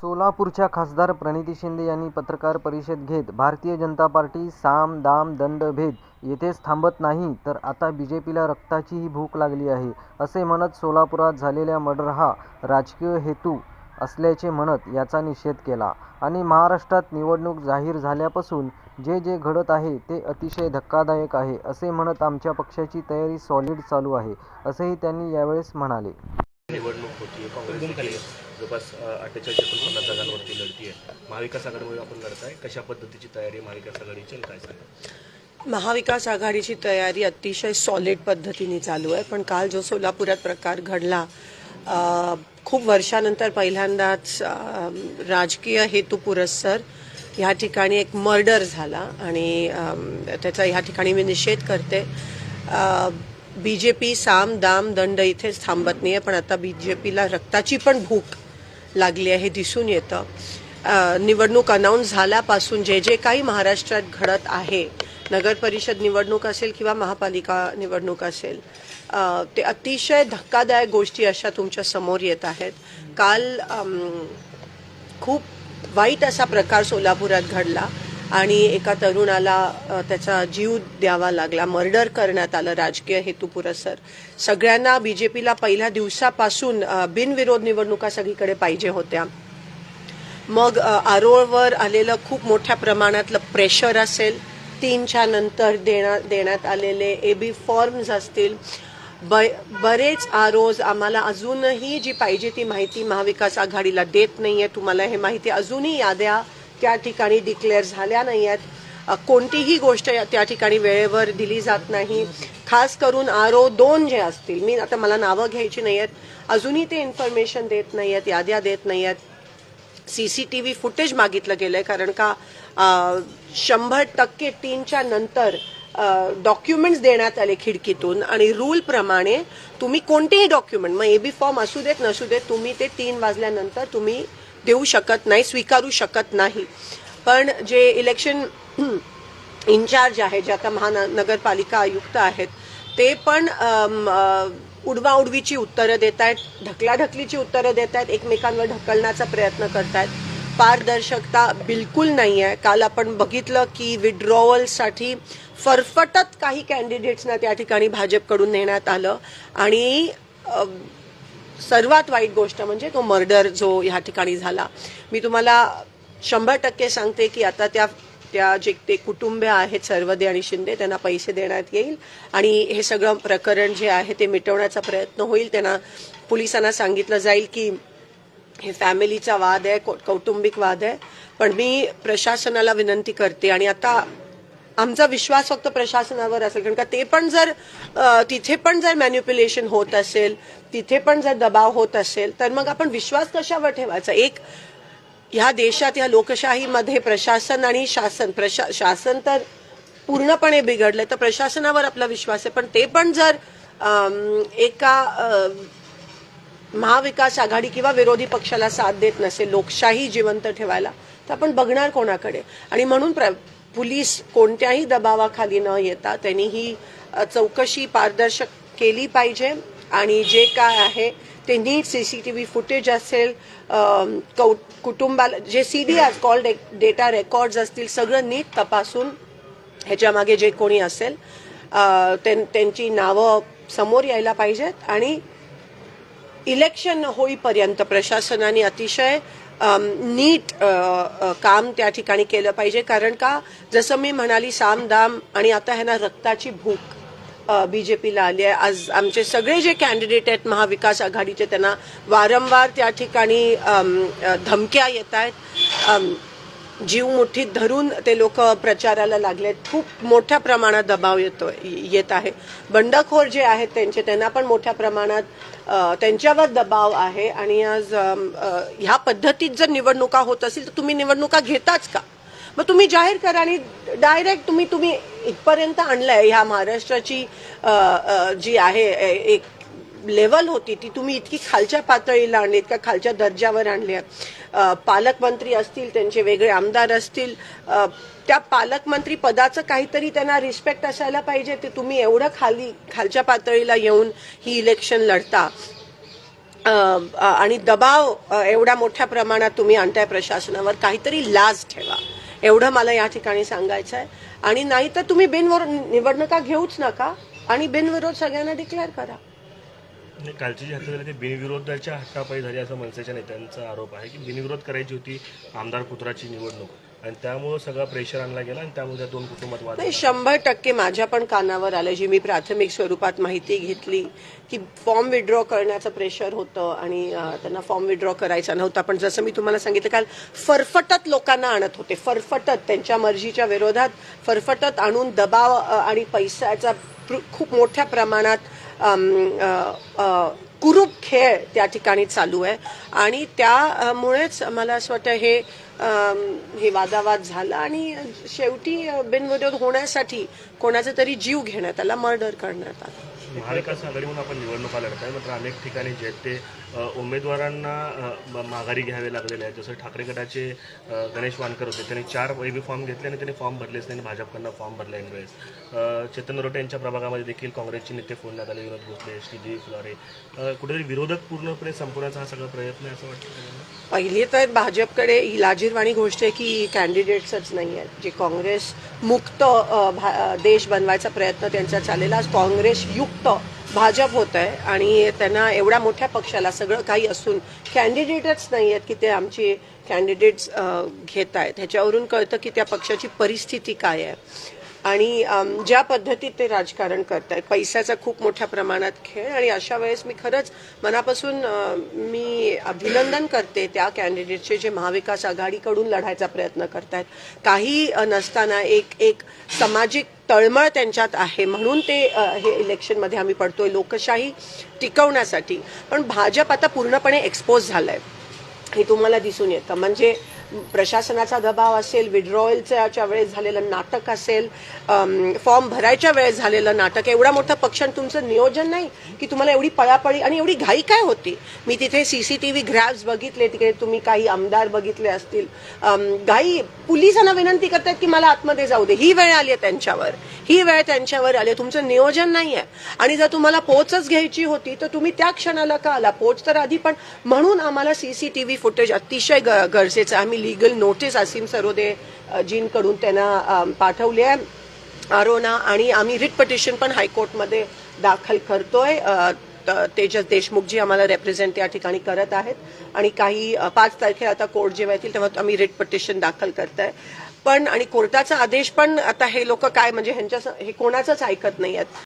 सोलापूरच्या खासदार प्रणिती शिंदे यांनी पत्रकार परिषद घेत भारतीय जनता पार्टी साम दाम दंड भेद येथेच थांबत नाही तर आता बीजेपीला रक्ताचीही भूक लागली आहे असे म्हणत सोलापुरात झालेला मर्डर हा राजकीय हेतू असल्याचे म्हणत याचा निषेध केला आणि महाराष्ट्रात निवडणूक जाहीर झाल्यापासून जे घडत आहे ते अतिशय धक्कादायक आहे असे म्हणत आमच्या पक्षाची तयारी सॉलिड चालू आहे असेही त्यांनी यावेळेस म्हणाले। निवडणूक होती काँग्रेस जवळपास 48-49 जागांवरती लढती आहे। महाविकास आघाडीमुळे आपण लढताय, कशा पद्धतीची तयारी महाविकास आघाडीची काय सांगा? महाविकास आघाडीची तयारी अतिशय सॉलिड पद्धतीने चालू आहे, पण काल जो सोलापुरात प्रकार घडला खूप वर्षानंतर पहिल्यांदाच राजकीय हेतू पुरस्सर ह्या ठिकाणी एक मर्डर झाला आणि त्याचा ह्या ठिकाणी मी निषेध करते। बीजेपी साम दाम दंड इथेच थांबत नाहीये, पण आता बीजेपीला रक्ताची पण भूक लागली आहे दिसून येतं। निवडणूक अनाऊन्स झाल्यापासून जे काही महाराष्ट्रात घडत आहे, नगर परिषद निवडणूक असेल किंवा महापालिका निवडणूक असेल, ते अतिशय धक्कादायक गोष्टी अशा तुमच्या समोर येत आहेत। काल खूप वाईट असा प्रकार सोलापुरात घडला आणि एका तरुणाला त्याचा जीव द्यावा लागला, मर्डर करण्यात आलं राजकीय हेतू पुरस्सर। सगळ्यांना बीजेपीला पहिल्या दिवसापासून बिनविरोध निवडणुका सगळीकडे पाहिजे होत्या। मग आरोळवर आलेलं खूप मोठ्या प्रमाणातलं प्रेशर असेल, 3च्या नंतर देण्यात आलेले एबी फॉर्म्स असतील, बरेच आरोज आम्हाला अजूनही जी पाहिजे ती माहिती महाविकास आघाडीला देत नाहीये। तुम्हाला हे माहिती अजूनही याद्या त्या ठिकाणी डिक्लेअर झाल्या नाही आहेत, कोणतीही गोष्ट त्या ठिकाणी वेळेवर दिली जात नाही। खास करून आरो 2 जे असतील, मी आता मला नावं घ्यायची नाही आहेत, अजूनही ते इन्फॉर्मेशन देत नाही आहेत, याद्या देत नाही आहेत। CCTV फुटेज मागितलं गेलंय, कारण का 100% 3च्या नंतर डॉक्युमेंट्स देण्यात आले खिडकीतून आणि रूल प्रमाणे तुम्ही कोणतेही डॉक्युमेंट, मग एबी फॉर्म असू देत नसू देत, तुम्ही ते 3 वाजल्यानंतर तुम्ही देऊ शकत नाही, स्वीकारू शकत नाही। पण जे इलेक्शन इन्चार्ज आहे, जे आता महानगरपालिका आयुक्त आहेत, ते पण उडवाउडवीची उत्तरं देत आहेत, ढकलाढकलीची उत्तरं देत आहेत, एकमेकांवर ढकलण्याचा प्रयत्न करतायत। पारदर्शकता बिलकुल नाही आहे। काल आपण बघितलं की विड्रॉवलसाठी फरफटत काही कॅन्डिडेट्सना त्या ठिकाणी भाजपकडून नेण्यात आलं आणि सर्वात वाईट गोष्ट म्हणजे तो मर्डर जो ह्या ठिकाणी झाला। मी तुम्हाला 100% सांगते की आता त्या जे ते कुटुंबीय आहेत सर्वदे आणि शिंदे, त्यांना पैसे देण्यात येईल आणि हे सगळं प्रकरण जे आहे ते मिटवण्याचा प्रयत्न होईल। त्यांना पोलिसांना सांगितलं जाईल की हे फॅमिलीचा वाद आहे, कौटुंबिक वाद आहे, पण मी प्रशासनाला विनंती करते आणि आता आमचा विश्वास फक्त प्रशासनावर असेल, कारण का ते पण जर तिथे पण जर मॅन्युप्युलेशन होत असेल, तिथे पण जर दबाव होत असेल, तर मग आपण विश्वास कशावर ठेवायचा? एक ह्या देशात, ह्या लोकशाहीमध्ये प्रशासन आणि शासन तर पूर्णपणे बिघडलंय, तर प्रशासनावर आपला विश्वास आहे, पण ते पण जर एका महाविकास आघाडी किंवा विरोधी पक्षाला साथ देत नसेल लोकशाही जिवंत ठेवायला, तर आपण बघणार कोणाकडे? आणि म्हणून पोलीस कोणत्याही दबावाखाली न येता त्यांनी ही चौकशी पारदर्शक केली पाहिजे आणि जे काय आहे ते नीट CCTV फुटेज असेल, कुटुंबाला जे CDRs कॉल डेटा रेकॉर्ड्स असतील, सगळं नीट तपासून ह्याच्यामागे जे कोणी असेल त्यांची नावं समोर यायला पाहिजेत आणि इलेक्शन होईपर्यंत प्रशासनाने अतिशय नीट काम त्या ठिकाणी केलं पाहिजे। कारण का जसं मी म्हणाली, साम दाम आणि आता ह्यांना रक्ताची भूक बीजेपीला आली आहे। आज आमचे सगळे जे कॅन्डिडेट आहेत महाविकास आघाडीचे, त्यांना वारंवार त्या ठिकाणी धमक्या येत आहेत, जीव मुठीत धरून ते लोक प्रचाराला लागलेत, खूप मोठ्या प्रमाणात दबाव येत आहे। बंडखोर जे आहेत त्यांना पण मोठ्या प्रमाणात त्यांच्यावर दबाव आहे आणि आज ह्या पद्धतीत जर निवडणुका होत असेल तर तुम्ही निवडणुका घेताच का? मग तुम्ही जाहीर करा आणि डायरेक्ट तुम्ही इथपर्यंत आणलंय। ह्या महाराष्ट्राची जी आहे एक लेवल होती ती तुम्ही इतकी खालच्या पातळीला आणली, इतक्या खालच्या दर्जावर आणली। पालकमंत्री असतील, त्यांचे वेगळे आमदार असतील, त्या पालकमंत्री पदाचं काहीतरी त्यांना रिस्पेक्ट असायला पाहिजे। ते तुम्ही एवढं खालच्या पातळीला येऊन ही इलेक्शन लढता, आणि दबाव एवढ्या मोठ्या प्रमाणात तुम्ही आणताय प्रशासनावर, काहीतरी लाज ठेवा, एवढं मला या ठिकाणी सांगायचं आहे. आणि नाही तर तुम्ही निवडणुका घेऊच नका आणि बिनविरोध सगळ्यांना डिक्लेअर करा. कालची जी हत्या झाली ती बिनविरोधाच्या हट्टापायी झाली असं मनसेच्या नेत्यांचा आरोप आहे की बिनविरोध करायची होती आमदार पुत्राची निवडणूक आणि त्यामुळे सगळा प्रेशर आणला गेला आणि त्यामुळे त्या दोन कुटुंबात वाद नाही, 100% माझ्या पण कानावर आलं, जी मी प्राथमिक स्वरूपात माहिती घेतली की फॉर्म विड्रॉ करण्याचं प्रेशर होतं आणि त्यांना फॉर्म विड्रॉ करायचा नव्हता. पण जसं मी तुम्हाला सांगितलं काल, फरफटत लोकांना आणत होते, फरफटत त्यांच्या मर्जीच्या विरोधात फरफटत आणून दबाव आणि पैशाचा खूप मोठ्या प्रमाणात कुरूप खेळ त्या ठिकाणी चालू आहे. आणि त्यामुळेच मला असं वाटतं हे वादावाद झाला आणि शेवटी बिनविरोध होण्यासाठी कोणाचा तरी जीव घेण्यात आला, मर्डर करण्यात आला. महाविकास आघाडीहून आपण निवडणुका लढताय, मात्र अनेक ठिकाणी जे ते उमेदवारांना माघारी घ्यावे लागलेले आहेत. जसं ठाकरे गटाचे गणेश वानकर होते, त्यांनी 4 वैबी फॉर्म घेतले आणि त्यांनी फॉर्म भरलेच नाही, भाजपकडनं फॉर्म भरला ऐनवेळेस. चेतन नरोटे यांच्या प्रभागामध्ये देखील काँग्रेसचे नेते फोडण्यात आले, विनोद भोसले, श्रीदेवी फुलारे. कुठेतरी विरोधक पूर्णपणे संपवण्याचा हा सगळा प्रयत्न आहे असं वाटतं. पहिली तर भाजपकडे ही लाजिरवाणी गोष्ट आहे की कॅन्डिडेट्सच नाही आहेत. जे काँग्रेस मुक्त देश बनवायचा प्रयत्न त्यांचा चाललेला, आज काँग्रेस युक्त भाजप होत आहे आणि त्यांना एवढ्या मोठ्या पक्षाला सगळं काही असून कॅन्डिडेटच नाही आहेत की ते आमचे कॅन्डिडेट्स घेत आहेत. ह्याच्यावरून कळतं की त्या पक्षाची परिस्थिती काय आहे आणि ज्या पद्धतीत ते राजकारण करतायत, पैशाचा खूप मोठ्या प्रमाणात खेळ. आणि अशा वेळेस मी खरंच मनापासून मी अभिनंदन करते त्या कॅन्डिडेटचे जे महाविकास आघाडीकडून लढायचा प्रयत्न करतायत. काही नसताना एक सामाजिक तळमळ त्यांच्यात आहे म्हणून ते हे इलेक्शनमध्ये आम्ही पडतोय लोकशाही टिकवण्यासाठी. पण भाजप आता पूर्णपणे एक्सपोज झालंय हे तुम्हाला दिसून येतं. म्हणजे प्रशासनाचा दबाव असेल, विड्रॉयलच्या वेळेस झालेलं नाटक असेल, फॉर्म भरायच्या वेळेस झालेलं नाटक, एवढा मोठा पक्ष आणि तुमचं नियोजन नाही की तुम्हाला एवढी पळापळी आणि एवढी घाई काय होती. मी तिथे सीसीटीव्ही ग्रॅब्स बघितले, तिकडे तुम्ही काही आमदार बघितले असतील, घाई पोलिसांना विनंती करतात की मला आतमध्ये जाऊ दे. ही वेळ आली आहे त्यांच्यावर, ही वेळ त्यांच्यावर आली आहे. तुमचं नियोजन नाही आहे. आणि जर तुम्हाला पोचच घ्यायची होती तर तुम्ही त्या क्षणाला का आला, पोच तर आधी. पण म्हणून आम्हाला सीसीटीव्ही फुटेज अतिशय गरजेचं. आम्ही लीगल नोटीस असीम सरोदे जींकडून त्यांना पाठवली आहे, आरोना, आणि आम्ही रिट पिटिशन पण हायकोर्टमध्ये दाखल करतोय. तेजस देशमुख जी आम्हाला रेप्रेझेंट या ठिकाणी करत आहेत आणि काही 5 तारखेला आता कोर्ट जेव्हा येतील तेव्हा आम्ही रिट पिटिशन दाखल करताय. पण आणि कोर्टाचा आदेश पण आता हे लोक काय म्हणजे हे कोणाचंच ऐकत नाही आहेत.